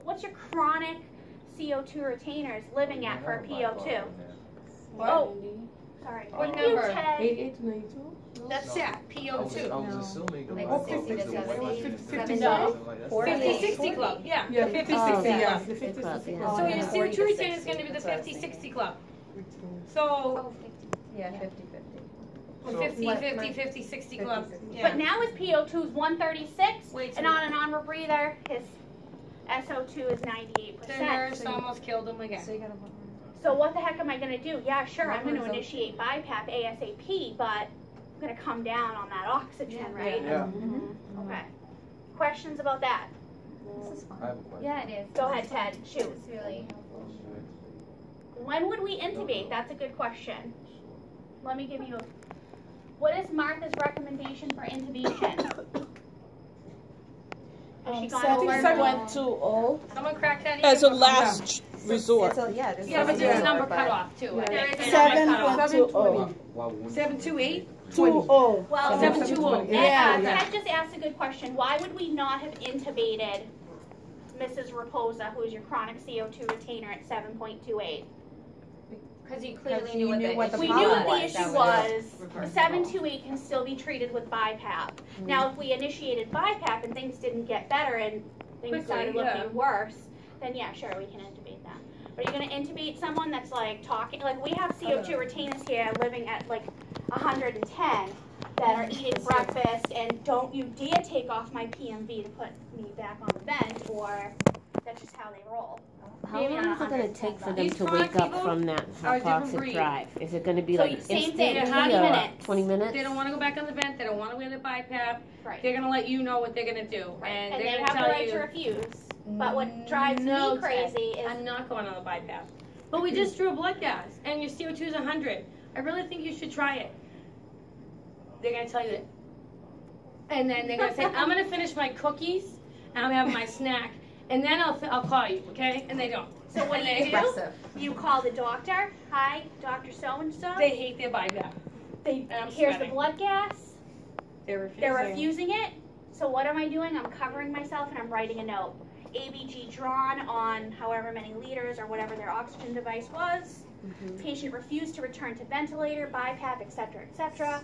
what's your chronic CO2 retainers living at for a PO2? What? Oh, sorry. What You, number? Ted. 88 to 92? That's it, PO2. I was assuming the Like white 60 folks, to the white 70, folks in the 70, 50s, no. something like that. 50-60 club, yeah. Yeah, The 50-60 yeah, club. the 50, Club, 60 yeah. club. So your yeah. CO2 40 to retainer is 60, going to be the that's what I was thinking. 50-60 club. So, Yeah, 50-50. the 50-50-50-60 club. Yeah. But now his PO2 is 136, Way too and on an on breather, his SO2 is The 98%. nurse almost killed him again. So you gotta. So what the heck am I going to do? Yeah, sure, I'm going to Numbers initiate BiPAP ASAP, but I'm going to come down on that oxygen, Yeah. right? Yeah. Okay. Questions about that? This is fun. I have a question. Yeah, it is. Go ahead, Ted. Shoot. It's really. When would we intubate? That's a good question. Let me give you what is Martha's recommendation for intubation? Has she gone over? 7.20 Someone cracked that as a ear? last resort. Yeah, this Yeah, but is there's a zero, number but- cut off too. I There think. is a number cut off. 7.20. Why wouldn't you- 728? 20. Well, 720. Yeah, Ted yeah. just asked a good question. Why would we not have intubated Mrs. Raposa, who is your chronic CO2 retainer at 7.28? Because you Because clearly you knew knew what the We problem knew what the was, issue that was. reversible. 728 can still be treated with BiPAP. Now, if we initiated BiPAP and things didn't get better and things Quickly, started yeah. looking worse, then yeah, sure, we can intubate them. But are you going to intubate someone that's like talking? Like we have CO2 retainers here living at like 110 that are eating breakfast and don't you dare take off my PMV to put me back on the vent, or that's just how they roll. How Maybe long not is it going to 110, take for but- them These to chronic wake up people from that are a different hypoxic breed. drive? Is it going to be So like same instantly thing, 20 or minutes. 20 minutes? They don't want to go back on the vent. They don't want to wear the BiPAP. Right. They're going to let you know what they're going to do. And And they're they going to have the tell right to you, refuse. But what drives No, me crazy is I'm not going on the BiPAP. But we just drew a blood gas, and your CO2 is 100. I really think you should try it. They're going to tell you that. And then they're going to say, I'm going to finish my cookies, and I'm having my snack, and then I'll call you, okay? And they don't. So what do you do? Aggressive. You call the doctor. Hi, Dr. So-and-so. They hate their BiPAP. They I'm here's sweating. the blood gas. They're refusing. They're refusing it. So what am I doing? I'm covering myself and I'm writing a note. ABG drawn on however many liters or whatever their oxygen device was. Patient refused to return to ventilator, BiPAP, etc., etc.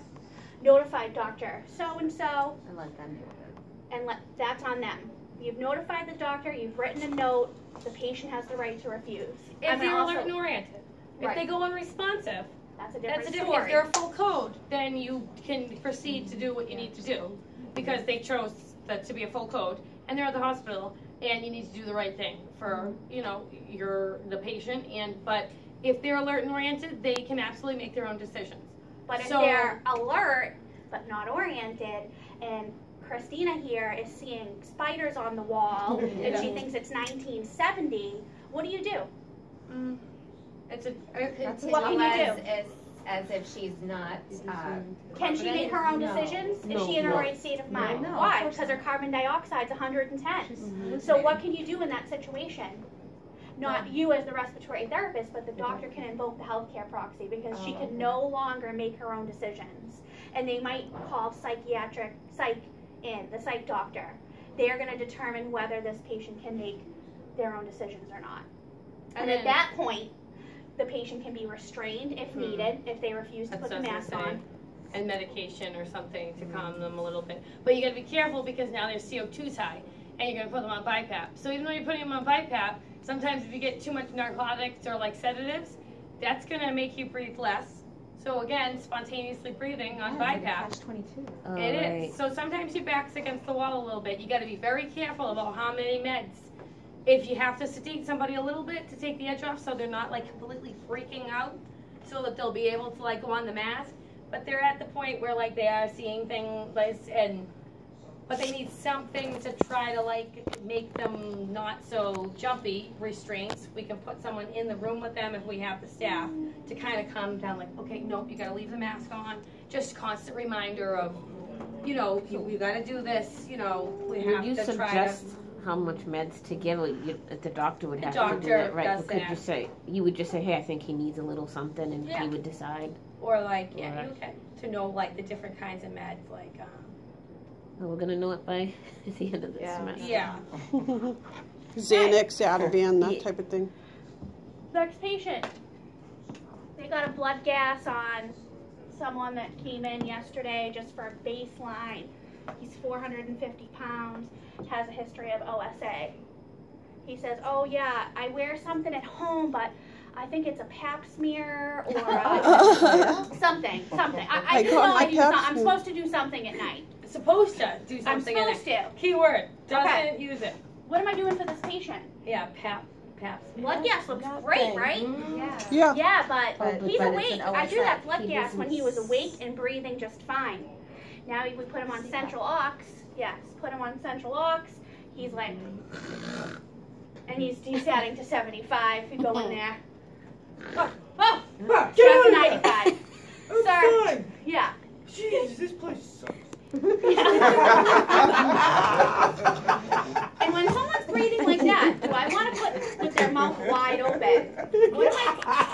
Notified Dr. So-and-so, And let them do it. and that's on them. You've notified the doctor. You've written a note. The patient has the right to refuse. If I'm they're also- alert and oriented. If Right. they go unresponsive, That's a different that's a different. story. If they're a full code, then you can proceed to do what you need to do because they chose that to be a full code, and they're at the hospital, and you need to do the right thing for the patient. But if they're alert and oriented, they can absolutely make their own decisions. But if So- they're alert but not oriented, and Christina here is seeing spiders on the wall and she thinks it's 1970, what do you do? It's a. That's What can you do? As if she's not. Can she make her own No. decisions? Is No, she in her no. right state of mind? No, of Why? course Because her carbon dioxide's 110. So what can you do in that situation? Not you as the respiratory therapist, but the doctor can invoke the healthcare proxy because she can no longer make her own decisions. And they might call the psych doctor. They are going to determine whether this patient can make their own decisions or not. And at that point, the patient can be restrained if needed, if they refuse to put the mask on. And medication or something to calm them a little bit. But you got to be careful because now their CO2's high, and you're going to put them on BiPAP. So even though you're putting them on BiPAP, sometimes if you get too much narcotics or like sedatives, that's going to make you breathe less. So again, spontaneously breathing on BiPAP. Catch-22. Oh, It is. right. So sometimes your back's against the wall a little bit. You got to be very careful about how many meds. If you have to sedate somebody a little bit to take the edge off so they're not like completely freaking out so that they'll be able to like go on the mask. But they're at the point where like they are seeing things but they need something to try to like make them not so jumpy restraints. We can put someone in the room with them if we have the staff to kind of calm them down like, okay, nope, you got to leave the mask on. Just constant reminder of, you got to do this, we have Would you to try suggest to. how much meds to give? Or the doctor would The have to do doctor that, right? does Or could that. you would just say, hey, I think he needs a little something, and Yeah. he would decide. Or like, yeah, Right. okay, to know like the different kinds of meds, like, Well, we're gonna know it by the end of this semester. yeah. Xanax, Ativan, that type of thing. Next patient. They got a blood gas on someone that came in yesterday just for a baseline. He's 450 pounds, has a history of OSA. He says, oh yeah, I wear something at home, but I think it's a pap smear or something. I do know I'm supposed to do something at night. Supposed to do something. I'm supposed to. Keyword. Doesn't use it. What am I doing for this patient? Yeah, pap. Blood gas looks great, right? Yeah. Yeah, but he's but awake. it's an I drew that blood He gas doesn't when he was awake and breathing just fine. Now we put him on central ox. Yes, put him on central ox. He's like, and he's adding to 75. If you go in there. Oh, that's a 95. Sir. Yeah. Jeez, this place sucks. And when someone's breathing like that, do I want to put with their mouth wide open? What am I?